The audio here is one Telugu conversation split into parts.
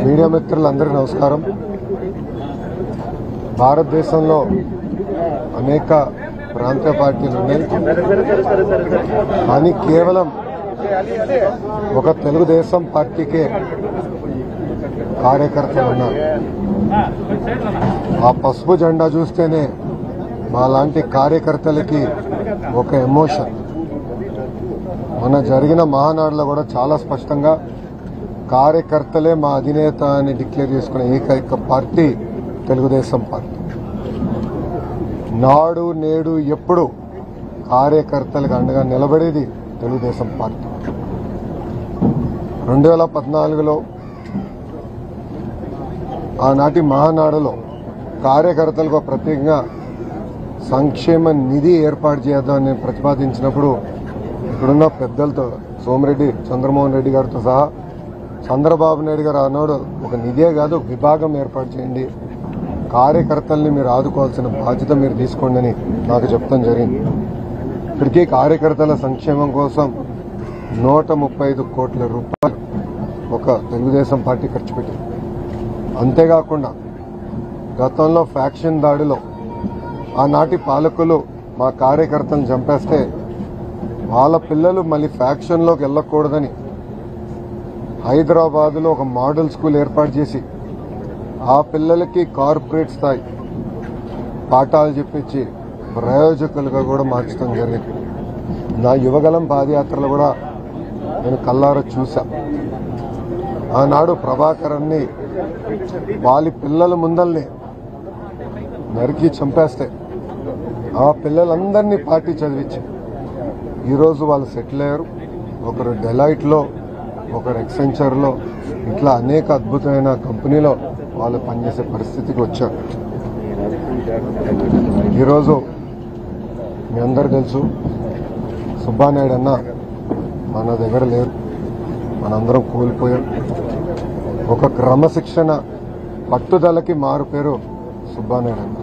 మీడియా మిత్రులందరికీ నమస్కారం. భారతదేశంలో అనేక ప్రాంతీయ పార్టీలు ఉన్నాయి, కానీ కేవలం ఒక తెలుగుదేశం పార్టీకే కార్యకర్తలు ఉన్నారు. ఆ పసుపు జెండా చూస్తేనే మా లాంటి కార్యకర్తలకి ఒక ఎమోషన్. మొన్న జరిగిన మహానాడులో కూడా చాలా స్పష్టంగా కార్యకర్తలే మా అధినేత అని డిక్లేర్ చేసుకునే ఏకైక పార్టీ తెలుగుదేశం పార్టీ. నాడు నేడు ఎప్పుడు కార్యకర్తలకు అండగా నిలబడేది తెలుగుదేశం పార్టీ. 2014లో ఆనాటి మహానాడులో కార్యకర్తలకు ప్రత్యేకంగా సంక్షేమ నిధి ఏర్పాటు చేద్దామని ప్రతిపాదించినప్పుడు ఇక్కడున్న పెద్దలతో సోమిరెడ్డి చంద్రమోహన్ రెడ్డి గారితో సహా చంద్రబాబు నాయుడు గారు అన్నాడు, ఒక నిధే కాదు ఒక విభాగం ఏర్పాటు చేయండి, కార్యకర్తల్ని మీరు ఆదుకోవాల్సిన బాధ్యత మీరు తీసుకోండి అని నాకు చెప్తాం జరిగింది. ఇప్పటికీ కార్యకర్తల సంక్షేమం కోసం 135 కోట్ల రూపాయలు ఒక తెలుగుదేశం పార్టీ ఖర్చు పెట్టింది. అంతేకాకుండా గతంలో ఫ్యాక్షన్ దాడిలో ఆనాటి పాలకులు మా కార్యకర్తలను చంపేస్తే వాళ్ళ పిల్లలు మళ్ళీ ఫ్యాక్షన్లోకి వెళ్ళకూడదని హైదరాబాద్లో ఒక మోడల్ స్కూల్ ఏర్పాటు చేసి ఆ పిల్లలకి కార్పొరేట్ స్థాయి పాఠాలు చెప్పించి ప్రయోజకులుగా కూడా మార్చడం జరిగింది. నా యువగలం పాదయాత్రలో కూడా నేను కల్లారా చూసా. ఆనాడు ప్రభాకరన్ని వాళ్ళ పిల్లల ముందల్ని నరికి చంపేస్తే ఆ పిల్లలందరినీ పార్టీ చదివించి ఈరోజు వాళ్ళు సెటిల్ అయ్యారు. ఒకరు డెలాయిట్లో ఒకరు ఎక్సెంచర్లో, ఇట్లా అనేక అద్భుతమైన కంపెనీలో వాళ్ళు పనిచేసే పరిస్థితికి వచ్చారు. ఈరోజు మీ అందరు తెలుసు, సుబ్బానాయుడు అన్న మన దగ్గర లేరు, మనందరం కోల్పోయాం. ఒక క్రమశిక్షణ పట్టుదలకి మారు పేరు సుబ్బానాయుడు అన్న.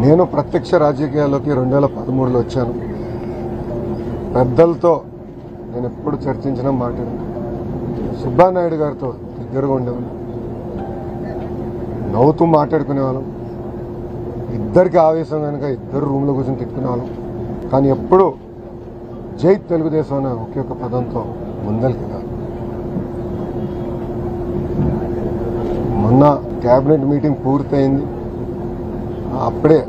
నేను ప్రత్యక్ష రాజకీయాల్లోకి 2013లో వచ్చాను. పెద్దలతో నేను ఎప్పుడు చర్చించిన మాట సుబ్బానాయుడు గారితో దగ్గరగా ఉండేవాళ్ళం, నవ్వుతూ మాట్లాడుకునేవాళ్ళం. ఇద్దరికి ఆవేశం కనుక ఇద్దరు రూమ్లో కూర్చొని తిట్టుకునేవాళ్ళం. కానీ ఎప్పుడు జై తెలుగుదేశం అనే ఒకే ఒక పదంతో ముందరికి కాదు. మొన్న క్యాబినెట్ మీటింగ్ పూర్తయింది. అప్పుడే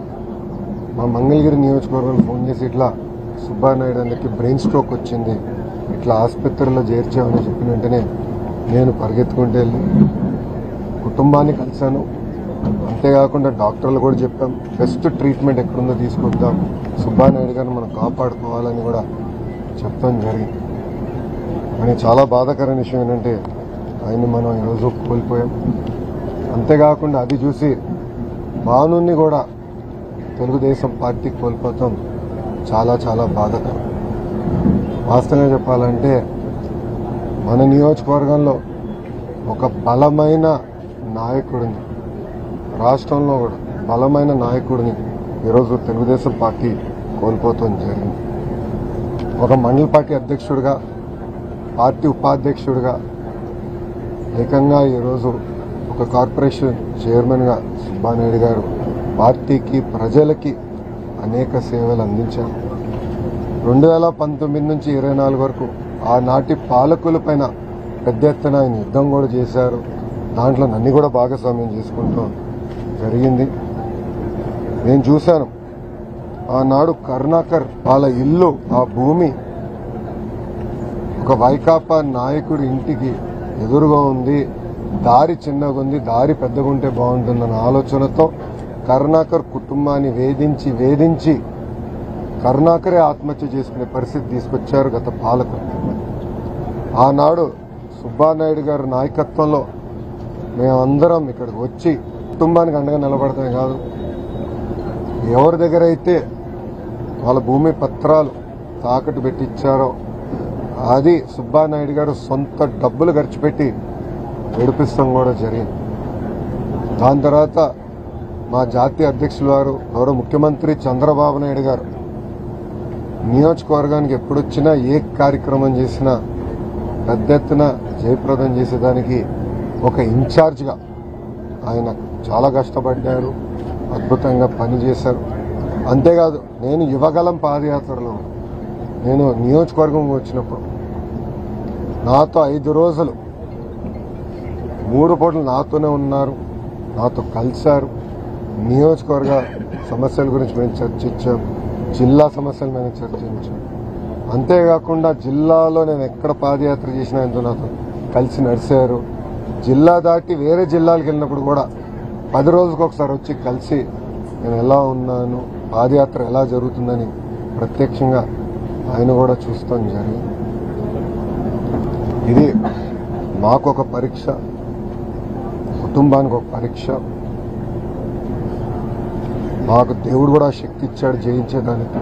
మా మంగళగిరి నియోజకవర్గంలో ఫోన్ చేసి ఇట్లా సుబ్బానాయుడు అన్నకి బ్రెయిన్ స్ట్రోక్ వచ్చింది, ఇట్లా ఆసుపత్రిలో చేర్చామని చెప్పిన వెంటనే నేను పరిగెత్తుకుంటూ వెళ్ళి కుటుంబాన్ని కలిశాను. అంతేకాకుండా డాక్టర్లు కూడా చెప్పాం, బెస్ట్ ట్రీట్మెంట్ ఎక్కడుందో తీసుకొద్దాం, సుబ్బానాయుడు గారిని మనం కాపాడుకోవాలని కూడా చెప్తాం జరిగింది. కానీ చాలా బాధాకరమైన విషయం ఏంటంటే ఆయన్ని మనం ఈరోజు కోల్పోయాం. అంతేకాకుండా అది చూసి భానుని కూడా తెలుగుదేశం పార్టీకి కోల్పోతాం చాలా చాలా బాధాకరం. వాస్తవంగా చెప్పాలంటే మన నియోజకవర్గంలో ఒక బలమైన నాయకుడిని, రాష్ట్రంలో కూడా బలమైన నాయకుడిని ఈరోజు తెలుగుదేశం పార్టీ కోల్పోతాం జరిగింది. ఒక మండల పార్టీ అధ్యక్షుడిగా, పార్టీ ఉపాధ్యక్షుడిగా, ఏకంగా ఈరోజు ఒక కార్పొరేషన్ చైర్మన్గా సుబ్బానాయుడు గారు పార్టీకి, ప్రజలకి అనేక సేవలు అందించారు. 2019 నుంచి 24 వరకు ఆనాటి పాలకుల పైన పెద్ద ఎత్తున ఆయన యుద్ధం కూడా చేశారు. దాంట్లో నన్ను కూడా భాగస్వామ్యం చేసుకుంటూ జరిగింది. నేను చూశాను ఆనాడు కరుణాకర్ వాళ్ళ ఇల్లు, ఆ భూమి ఒక వైకాపా నాయకుడి ఇంటికి ఎదురుగా ఉంది, దారి చిన్నగా ఉంది, దారి పెద్దగా ఉంటే బాగుంటుందన్న ఆలోచనతో కరుణాకర్ కుటుంబాన్ని వేధించి కరుణాకరే ఆత్మహత్య చేసుకునే పరిస్థితి తీసుకొచ్చారు గత పాలకులు. ఆనాడు సుబ్బానాయుడు గారి నాయకత్వంలో మేమందరం ఇక్కడికి వచ్చి కుటుంబానికి అండగా నిలబడతామే కాదు, ఎవరి దగ్గర అయితే వాళ్ళ భూమి పత్రాలు తాకట్టు పెట్టించారో అది సుబ్బానాయుడు గారు సొంత డబ్బులు ఖర్చు పెట్టి విడిపిస్తాం కూడా జరిగింది. దాని తర్వాత మా జాతీయ అధ్యక్షులు వారు, గౌరవ ముఖ్యమంత్రి చంద్రబాబు నాయుడు గారు నియోజకవర్గానికి ఎప్పుడొచ్చినా ఏ కార్యక్రమం చేసినా పెద్ద ఎత్తున జయప్రదం చేసేదానికి ఒక ఇన్ఛార్జ్గా ఆయన చాలా కష్టపడ్డారు, అద్భుతంగా పనిచేశారు. అంతేకాదు నేను యువగలం పాదయాత్రలో నేను నియోజకవర్గం వచ్చినప్పుడు నాతో 5 రోజులు 3 పూటలు నాతోనే ఉన్నారు, నాతో కలిశారు. నియోజకవర్గ సమస్యల గురించి మేము చర్చించాం, జిల్లా సమస్యల మీద చర్చించాం. అంతేకాకుండా జిల్లాలో నేను ఎక్కడ పాదయాత్ర చేసినా ఎంతో నాతో కలిసి నడిచారు. జిల్లా దాటి వేరే జిల్లాలకు వెళ్ళినప్పుడు కూడా 10 రోజులకు ఒకసారి వచ్చి కలిసి నేను ఎలా ఉన్నాను, పాదయాత్ర ఎలా జరుగుతుందని ప్రత్యక్షంగా ఆయన కూడా చూస్తాం జరిగింది. ఇది మాకు ఒక పరీక్ష, కుటుంబానికి ఒక పరీక్ష. మాకు దేవుడు కూడా శక్తి ఇచ్చాడు జయించేదానికి.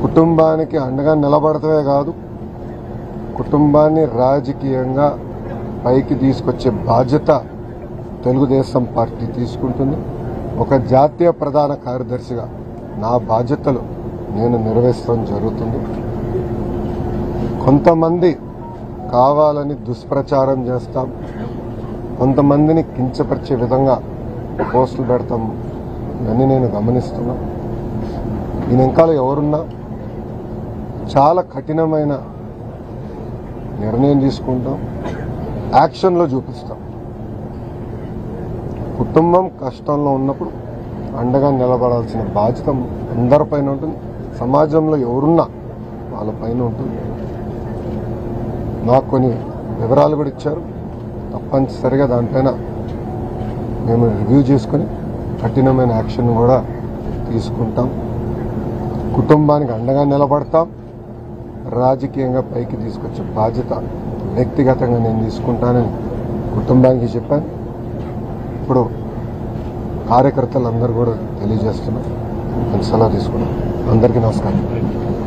కుటుంబానికి అండగా నిలబడతమే కాదు, కుటుంబాన్ని రాజకీయంగా పైకి తీసుకొచ్చే బాధ్యత తెలుగుదేశం పార్టీ తీసుకుంటుంది. ఒక జాతీయ ప్రధాన కార్యదర్శిగా నా బాధ్యతలు నేను నెరవేర్చడం జరుగుతుంది. కొంతమంది కావాలని దుష్ప్రచారం చేస్తాం, కొంతమందిని కించపరిచే విధంగా పోస్టులు పెడతాం, ఇవన్నీ నేను గమనిస్తున్నా. ఈ వెనకాల ఎవరున్నా చాలా కఠినమైన నిర్ణయం తీసుకుంటాం, యాక్షన్లో చూపిస్తాం. కుటుంబం కష్టంలో ఉన్నప్పుడు అండగా నిలబడాల్సిన బాధ్యత అందరిపైన ఉంటుంది, సమాజంలో ఎవరున్నా వాళ్ళపైన ఉంటుంది. నాకు కొన్ని వివరాలు కూడా ఇచ్చారు, తప్పనిసరిగా దానిపైన మేము రివ్యూ చేసుకుని కఠినమైన యాక్షన్ కూడా తీసుకుంటాం. కుటుంబానికి అండగా నిలబడతాం, రాజకీయంగా పైకి తీసుకొచ్చే బాధ్యత వ్యక్తిగతంగా నేను తీసుకుంటానని కుటుంబానికి చెప్పాను. ఇప్పుడు కార్యకర్తలందరూ కూడా తెలియజేస్తున్నారు. నేను సెలవు తీసుకున్నాను. అందరికీ నమస్కారం.